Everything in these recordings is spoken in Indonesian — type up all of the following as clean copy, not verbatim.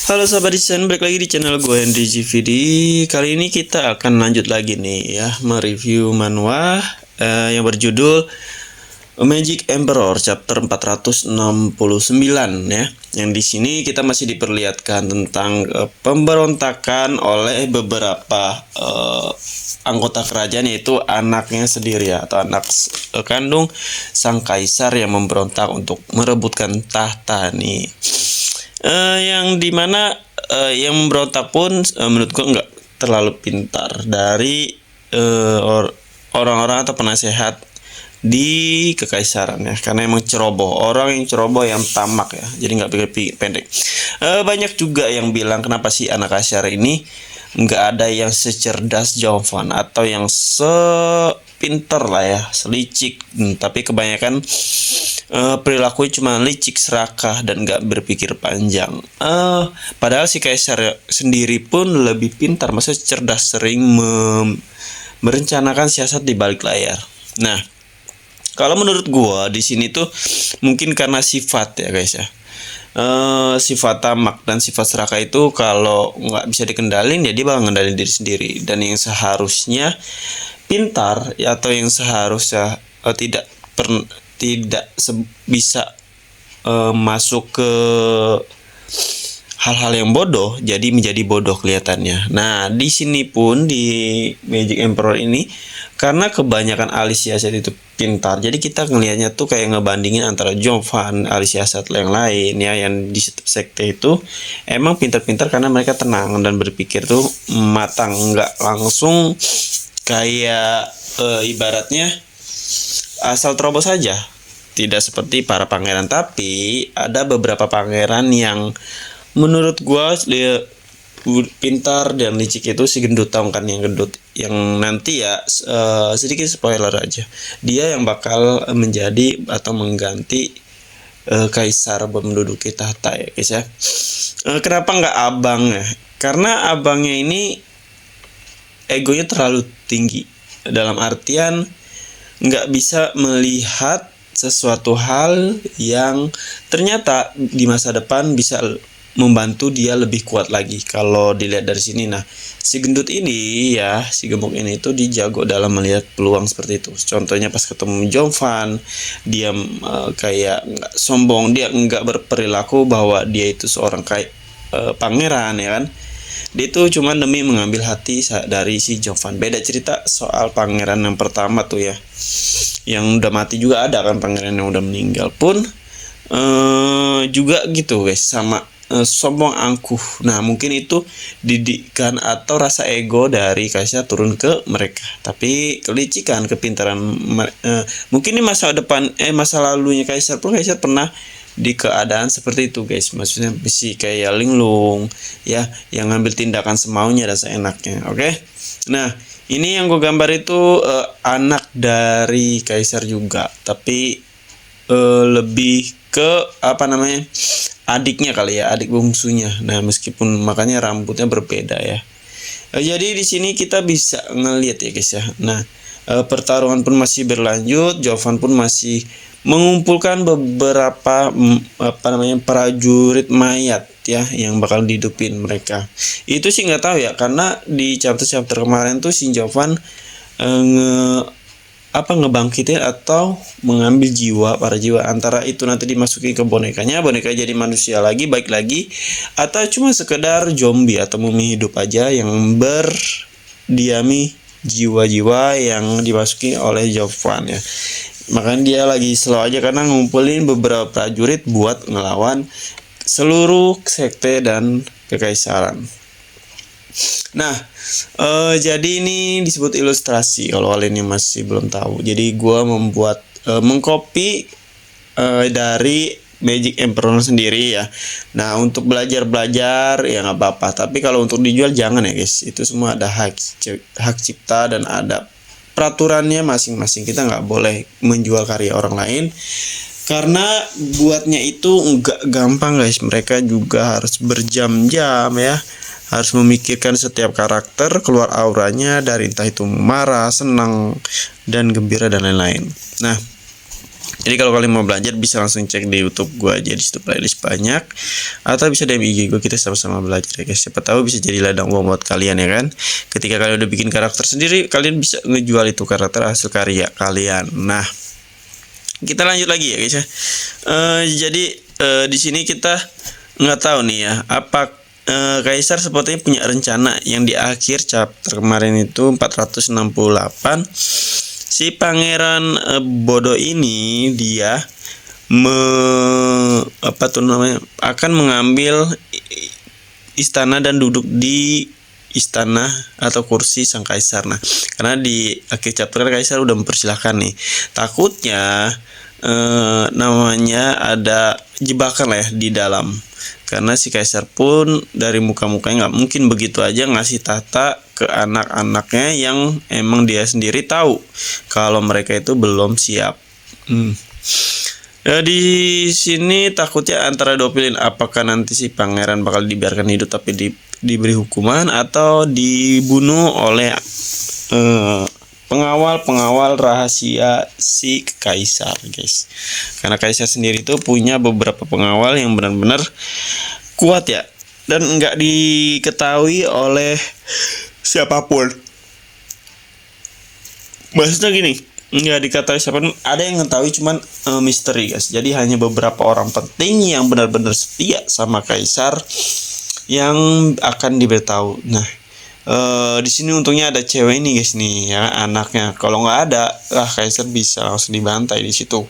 Halo sahabat desain, balik lagi di channel gue Henry GVD. Kali ini kita akan lanjut lagi nih ya, mereview manhwa yang berjudul Magic Emperor chapter 469 ya. Yang di sini kita masih diperlihatkan tentang pemberontakan oleh beberapa anggota kerajaan, yaitu anaknya sendiri ya, atau anak kandung sang kaisar yang memberontak untuk merebutkan tahta nih. Yang dimana yang memberontak pun menurutku nggak terlalu pintar dari orang-orang atau penasehat di kekaisaran ya, karena emang ceroboh, orang yang ceroboh, yang tamak ya, jadi nggak pikir pendek. Banyak juga yang bilang kenapa sih anak kaisar ini nggak ada yang secerdas Jovan atau yang sepinter lah ya, selicik, tapi kebanyakan perilakunya cuma licik, serakah, dan gak berpikir panjang. Padahal si kaisar sendiri pun lebih pintar, maksudnya cerdas, sering merencanakan siasat di balik layar. Nah, kalau menurut gua di sini tuh mungkin karena sifat ya guys ya. Sifat tamak dan sifat serakah itu kalau nggak bisa dikendalin ya dia bakal ngendalin diri sendiri, dan yang seharusnya pintar ya, atau yang seharusnya tidak bisa masuk ke hal-hal yang bodoh jadi menjadi bodoh kelihatannya. Nah, di sini pun di Magic Emperor ini karena kebanyakan ahli siasat itu pintar, jadi kita ngelihatnya tuh kayak ngebandingin antara Jovan, ahli siasat yang lain ya, yang di sekte itu emang pintar-pintar karena mereka tenang dan berpikir tuh matang, nggak langsung kayak ibaratnya asal terobos saja. Tidak seperti para pangeran, tapi ada beberapa pangeran yang menurut gua dia pintar dan licik, itu si gendut, tahu kan yang gendut, yang nanti ya sedikit spoiler aja, dia yang bakal menjadi atau mengganti kaisar menduduki tahta ya guys ya. Kenapa nggak abangnya? Karena abangnya ini egonya terlalu tinggi, dalam artian nggak bisa melihat sesuatu hal yang ternyata di masa depan bisa membantu dia lebih kuat lagi. Kalau dilihat dari sini, nah si gendut ini ya, si gemuk ini itu dijago dalam melihat peluang seperti itu. Contohnya pas ketemu Jovan, dia kayak nggak sombong, dia nggak berperilaku bahwa dia itu seorang pangeran ya kan. Dia itu cuma demi mengambil hati dari si Jovan. Beda cerita soal pangeran yang pertama tuh ya, yang udah mati juga ada kan, pangeran yang udah meninggal pun juga gitu guys, sama sombong angkuh. Nah, mungkin itu didikan atau rasa ego dari kaisar turun ke mereka. Tapi kelicikan, kepintaran mungkin ini masa lalunya kaisar pun, kaisar pernah di keadaan seperti itu guys. Maksudnya si kayak linglung ya, yang ngambil tindakan semaunya dan seenaknya. Oke. Nah, ini yang gue gambar itu anak dari kaisar juga, tapi lebih ke apa namanya, adiknya kali ya, adik bungsunya. Nah, meskipun makanya rambutnya berbeda ya. Jadi di sini kita bisa ngelihat ya guys ya. Nah, pertarungan pun masih berlanjut. Jovan pun masih mengumpulkan beberapa prajurit mayat ya, yang bakal dihidupin mereka. Itu sih nggak tahu ya, karena di chapter kemarin tuh si Jovan ngebangkitin atau mengambil para jiwa, antara itu nanti dimasukin ke boneka jadi manusia lagi, baik lagi, atau cuma sekedar zombie atau mumi hidup aja yang berdiami jiwa-jiwa yang dimasuki oleh Jovan ya. Makanya dia lagi slow aja karena ngumpulin beberapa prajurit buat ngelawan seluruh sekte dan kekaisaran. Nah, jadi ini disebut ilustrasi kalau kalian yang masih belum tahu. Jadi gua membuat mengcopy dari Magic Emperor sendiri ya. Nah, untuk belajar ya nggak apa-apa, tapi kalau untuk dijual jangan ya guys. Itu semua ada hak cipta dan ada peraturannya masing-masing. Kita nggak boleh menjual karya orang lain, karena buatnya itu nggak gampang guys. Mereka juga harus berjam-jam ya, harus memikirkan setiap karakter, keluar auranya dari entah itu marah, senang, dan gembira dan lain-lain. Nah, Jadi kalau kalian mau belajar bisa langsung cek di YouTube gue aja, di situ playlist banyak, atau bisa DM IG gue, kita sama-sama belajar ya guys. Siapa tahu bisa jadi ladang uang buat kalian ya kan. Ketika kalian udah bikin karakter sendiri, kalian bisa ngejual itu karakter hasil karya kalian. Nah, kita lanjut lagi ya guys ya. Jadi di sini kita nggak tahu nih ya, apa Kaisar sepertinya punya rencana yang di akhir chapter kemarin itu 468. Si pangeran bodoh ini dia akan mengambil istana dan duduk di istana atau kursi sang kaisar. Nah, karena di akhir chapter kaisar udah mempersilahkan nih. Takutnya namanya ada jebakan lah ya di dalam. Karena si kaisar pun dari muka-mukanya nggak mungkin begitu aja ngasih tahta ke anak-anaknya yang emang dia sendiri tahu kalau mereka itu belum siap. Ya, di sini takutnya antara dua pilihan, apakah nanti si pangeran bakal dibiarkan hidup tapi diberi hukuman, atau dibunuh oleh pengawal rahasia si kaisar guys. Karena kaisar sendiri itu punya beberapa pengawal yang benar-benar kuat ya, dan nggak diketahui oleh siapapun. Maksudnya gini, nggak diketahui siapapun, ada yang ngetahui cuman misteri guys. Jadi hanya beberapa orang penting yang benar-benar setia sama kaisar yang akan diberitahu. Nah, di sini untungnya ada cewek ini guys nih ya, anaknya. Kalau nggak ada, kaisar bisa langsung dibantai di situ.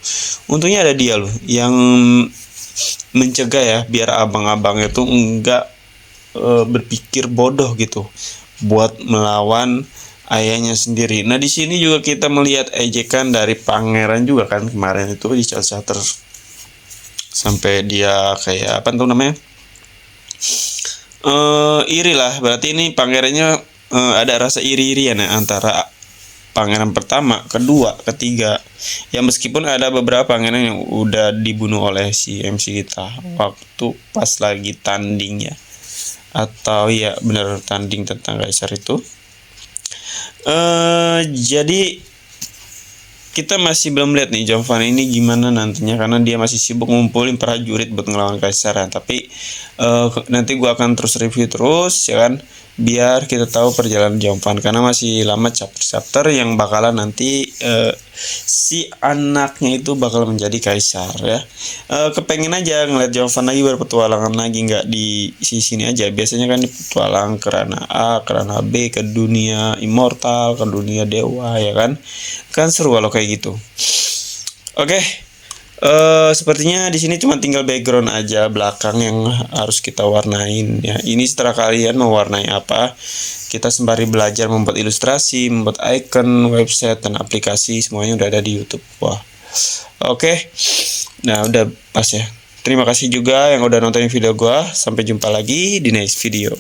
Untungnya ada dia loh yang mencegah ya, biar abang-abang itu enggak berpikir bodoh gitu buat melawan ayahnya sendiri. Nah, di sini juga kita melihat ejekan dari pangeran juga kan kemarin itu di chapter sampai dia kayak apa tuh namanya? Iri lah. Berarti ini pangerannya ada rasa iri-irian ya antara pangeran pertama, kedua, ketiga. Ya meskipun ada beberapa pangeran yang udah dibunuh oleh si MC kita waktu pas lagi tanding ya. Atau ya benar tanding tentang kaisar itu. Jadi kita masih belum lihat nih Jovan ini gimana nantinya, karena dia masih sibuk ngumpulin prajurit buat ngelawan kaisar. Tapi nanti gua akan terus review terus ya kan, biar kita tahu perjalanan Jovan, karena masih lama chapter yang bakalan nanti si anaknya itu bakal menjadi kaisar ya. Kepengen aja ngeliat Jovan lagi berpetualangan lagi, nggak di sini aja. Biasanya kan petualang ke ranah A, ke ranah B, ke dunia immortal, ke dunia dewa ya kan seru kalau kayak gitu. Oke. Sepertinya di sini cuma tinggal background aja belakang yang harus kita warnain ya. Ini setelah kalian mau warnai apa, kita sembari belajar membuat ilustrasi, membuat icon, website dan aplikasi, semuanya udah ada di YouTube. Wah. Oke. Nah, udah pas ya. Terima kasih juga yang udah nonton video gua. Sampai jumpa lagi di next video.